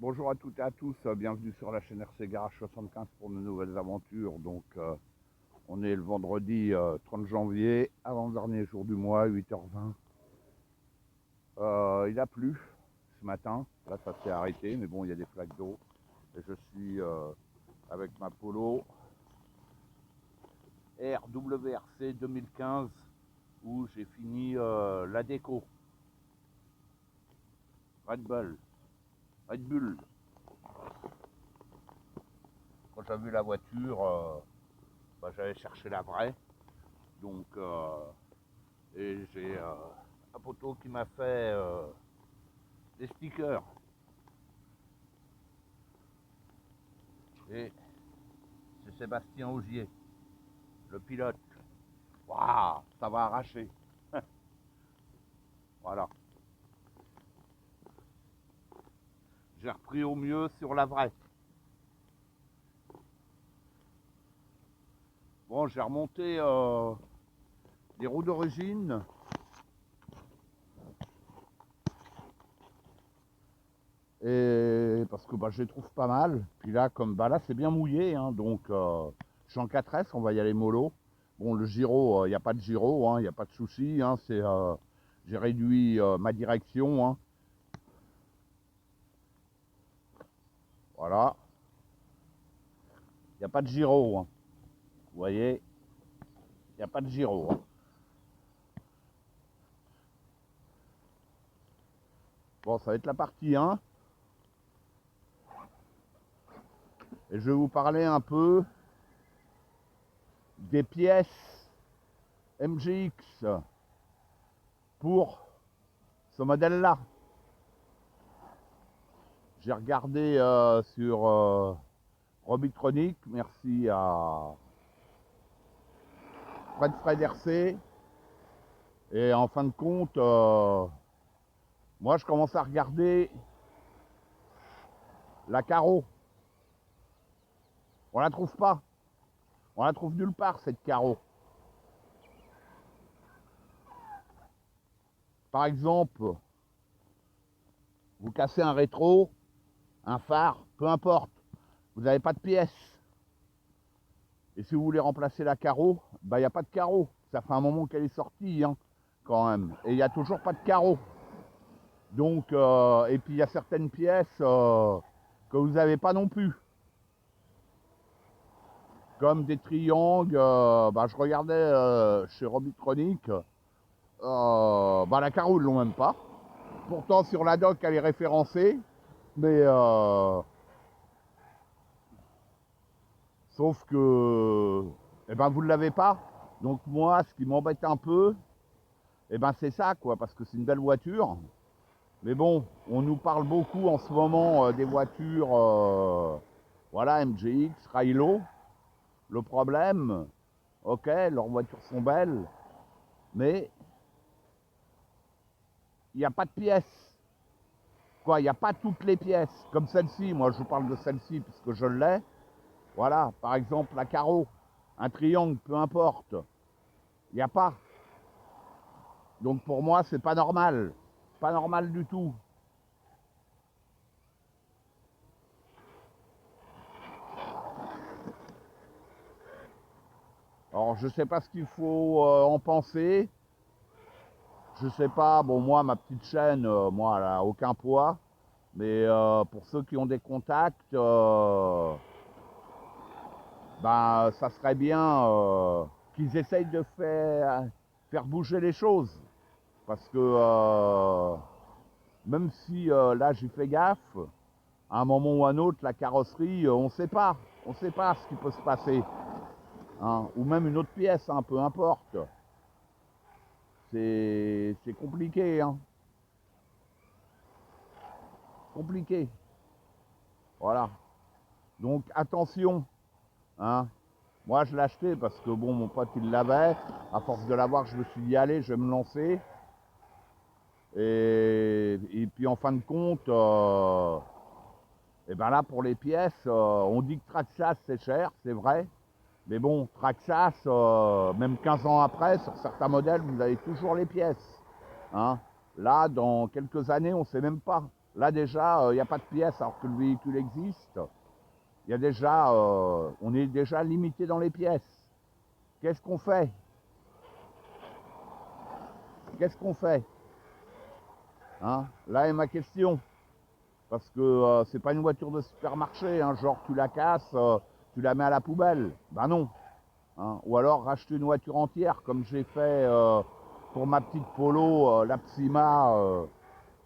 Bonjour à toutes et à tous, bienvenue sur la chaîne RC Garage 75 pour de nouvelles aventures. On est le vendredi 30 janvier, avant-dernier jour du mois, 8h20. Il a plu ce matin, là ça s'est arrêté, mais bon, il y a des flaques d'eau. Et je suis avec ma Polo RWRC 2015 où j'ai fini la déco. Red Bull. Quand j'ai vu la voiture, j'allais chercher la vraie. Et j'ai un poteau qui m'a fait des stickers. Et c'est Sébastien Augier, le pilote. Waouh, ça va arracher. Voilà. J'ai repris au mieux sur la vraie. Bon, j'ai remonté des roues d'origine. Et parce que je les trouve pas mal. Puis là, là c'est bien mouillé, hein, donc je suis en 4S, on va y aller mollo. Bon, le gyro, il n'y a pas de gyro, il n'y a pas de souci. Hein, j'ai réduit ma direction. Hein. Voilà. Il n'y a pas de gyro. Hein. Vous voyez, il n'y a pas de gyro. Hein. Bon, ça va être la partie 1. Et je vais vous parler un peu des pièces MGX pour ce modèle-là. J'ai regardé sur Robitronic, merci à Fred RC. Et en fin de compte, moi je commence à regarder la carreau. On la trouve pas. On la trouve nulle part, cette carreau. Par exemple, vous cassez un rétro, un phare, peu importe. Vous n'avez pas de pièces. Et si vous voulez remplacer la carreau, il n'y a pas de carreau. Ça fait un moment qu'elle est sortie, hein, quand même. Et il n'y a toujours pas de carreau. Donc, et puis il y a certaines pièces que vous n'avez pas non plus. Comme des triangles, je regardais chez Robitronic, la carreau ils l'ont même pas. Pourtant sur la doc elle est référencée, mais sauf que vous ne l'avez pas. Donc moi ce qui m'embête un peu, c'est ça quoi, parce que c'est une belle voiture. Mais bon, on nous parle beaucoup en ce moment des voitures, voilà, MGX, Raylo. Le problème, ok, leurs voitures sont belles, mais il n'y a pas de pièces. Quoi, il n'y a pas toutes les pièces. Comme celle-ci, moi je vous parle de celle-ci puisque je l'ai. Voilà, par exemple la carreau, un triangle, peu importe. Il n'y a pas. Donc pour moi, c'est pas normal. Pas normal du tout. Alors je sais pas ce qu'il faut en penser. Je sais pas, bon moi ma petite chaîne, moi elle a aucun poids. Mais pour ceux qui ont des contacts, ça serait bien qu'ils essayent de faire bouger les choses. Parce que même si là j'ai fait gaffe, à un moment ou à un autre, la carrosserie, on ne sait pas. On ne sait pas ce qui peut se passer. Hein. Ou même une autre pièce, hein, peu importe. C'est compliqué. Hein. Compliqué. Voilà. Donc attention. Hein. Moi je l'ai acheté parce que bon, mon pote il l'avait. À force de l'avoir, je me suis dit allez, je vais me lancer. Et puis en fin de compte, là pour les pièces, on dit que Traxxas c'est cher, c'est vrai. Mais bon, Traxxas, même 15 ans après, sur certains modèles, vous avez toujours les pièces. Hein. Là, dans quelques années, on ne sait même pas. Là déjà, il n'y a pas de pièces alors que le véhicule existe. Il y a déjà, on est déjà limité dans les pièces. Qu'est-ce qu'on fait? Qu'est-ce qu'on fait? Hein? Là est ma question. Parce que c'est pas une voiture de supermarché, hein, genre tu la casses, tu la mets à la poubelle. Ben non. Hein. Ou alors racheter une voiture entière, comme j'ai fait pour ma petite Polo, la Psima,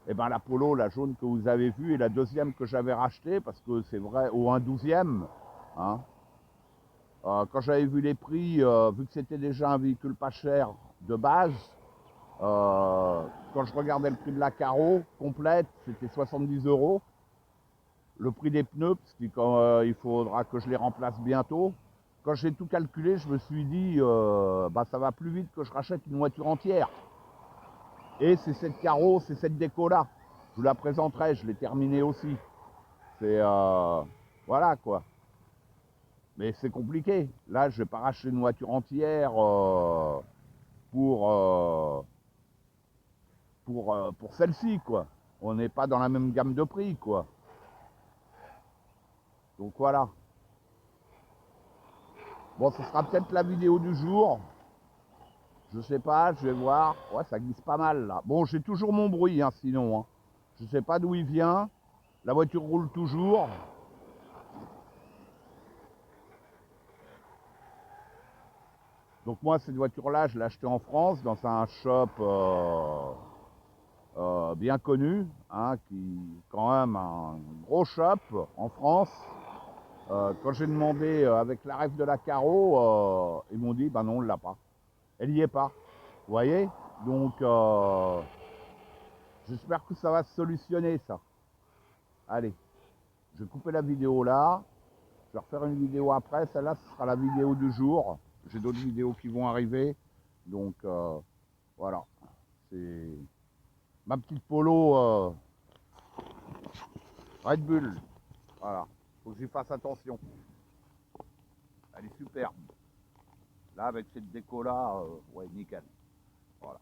et ben la Polo, la jaune que vous avez vue, et la deuxième que j'avais rachetée, parce que c'est vrai, ou un 12e. Hein. Quand j'avais vu les prix, vu que c'était déjà un véhicule pas cher de base, quand je regardais le prix de la carreau complète, c'était 70 euros. Le prix des pneus, parce qu'il faudra que je les remplace bientôt. Quand j'ai tout calculé, je me suis dit, bah, ça va plus vite que je rachète une voiture entière. Et c'est cette carreau, c'est cette déco-là. Je vous la présenterai, je l'ai terminée aussi. C'est... voilà quoi. Mais c'est compliqué. Là, je vais pas racheter une voiture entière pour, pour celle-ci, quoi. On n'est pas dans la même gamme de prix, quoi. Donc voilà. Bon, ce sera peut-être la vidéo du jour. Je sais pas, je vais voir. Ouais, ça glisse pas mal là. Bon, j'ai toujours mon bruit, hein, sinon. Hein. Je sais pas d'où il vient. La voiture roule toujours. Donc moi, cette voiture-là, je l'ai achetée en France dans un shop bien connu, hein, qui quand même un gros shop en France. Quand j'ai demandé avec la règle de la carreau, ils m'ont dit, bah non, on l'a pas. Elle y est pas. Vous voyez? Donc, j'espère que ça va se solutionner, ça. Allez, je vais couper la vidéo là. Je vais refaire une vidéo après. Celle-là, ce sera la vidéo du jour. J'ai d'autres vidéos qui vont arriver. Donc, voilà. C'est ma petite Polo Red Bull. Voilà. Faut que j'y fasse attention. Elle est superbe. Là, avec cette déco-là, ouais, nickel. Voilà.